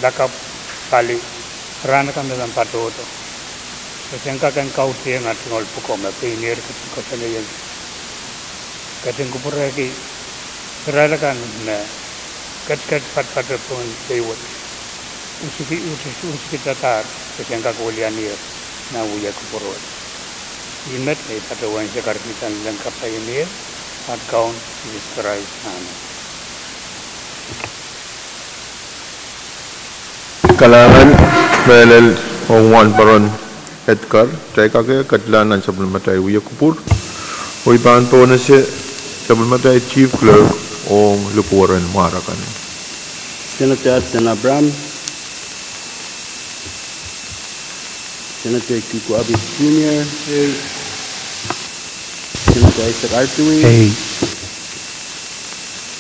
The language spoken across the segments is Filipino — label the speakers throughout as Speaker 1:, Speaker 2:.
Speaker 1: lakap kali rana kan dalam patoto sengka kan kau tiang at ngol pukoma pinir ko sene yen kating ko Pahrek rana kan na kat pat pun tewot uski tatar sengka ko lianir na uya ko porot imet ne patawan sekar kita lengkap pionir at kaun describe sana
Speaker 2: kalangan melel ongwan paron Edgar teka ke katlanan sebelum matai uya kupur oi bantu nase sebelum matai chief clerk ong lupuran marakan
Speaker 3: Senator Abram Senator Kiko Abis Jr. Senator Isaac Artui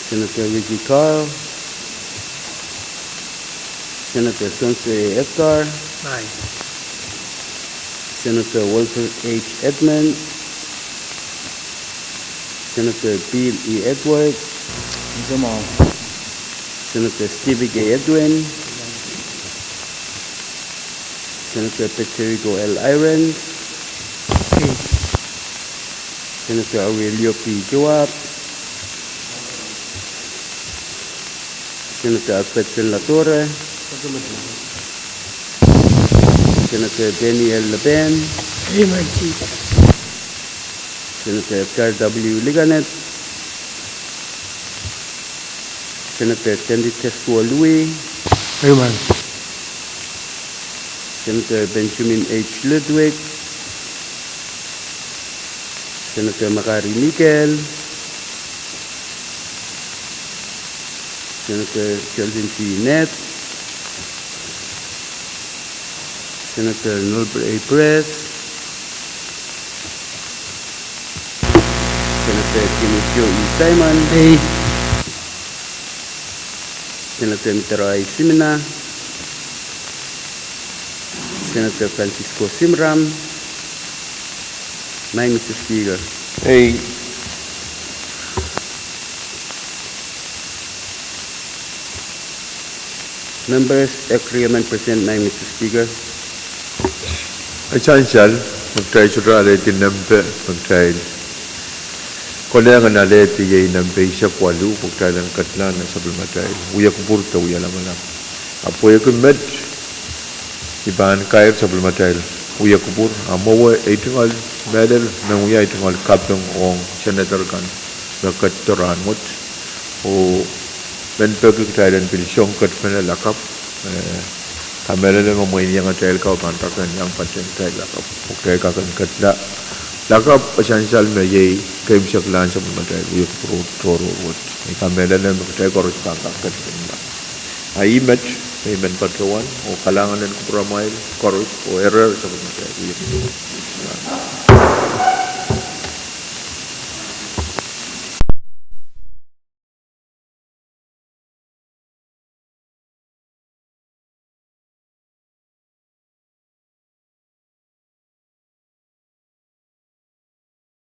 Speaker 3: Senator Reggie Carl Senator Sonsei Edgar Senator Walter H. Edmund Senator Bill E. Edwards Senator Stevie G. Edwin Senator Peterico L. Irons Senator Aurelio P. Joab Senator Alfred Senlatore Senator Daniel LeBen Senator Edgar W. Liganet Senator Sandy Testua Louis Senator Benjamin H. Ludwig Senator Makari Mikel Senator Kelvin P. Nett Senator Norbert A. Press Senator Timothy E. Simon Senator Mitarai Simina Senator Francisco Simram Mr. Speaker Members agreement present Mr. Speaker
Speaker 2: Essential magtay sura le tinampe magtay kolengan na le tiye nampe isa kwalu magtay lang katlan sa bulmatay uya kupurta uya lamanap apoy ko med iban kair sa bulmatay uya kupur amawa itingal medal na uya itingal kaptong ong senator kan nakatoran mot o benpeg katay dan pilisong kat lakap kamera le ngomong yang trail kau pantakan yang pancen trail lakap okay kakan katla lakap essential me ye kem saklan sa matai yuk pro toro wot kamera le matai korus pantak katla ai match men patrawan o kalangan dan kupramai korus o error sa matai yuk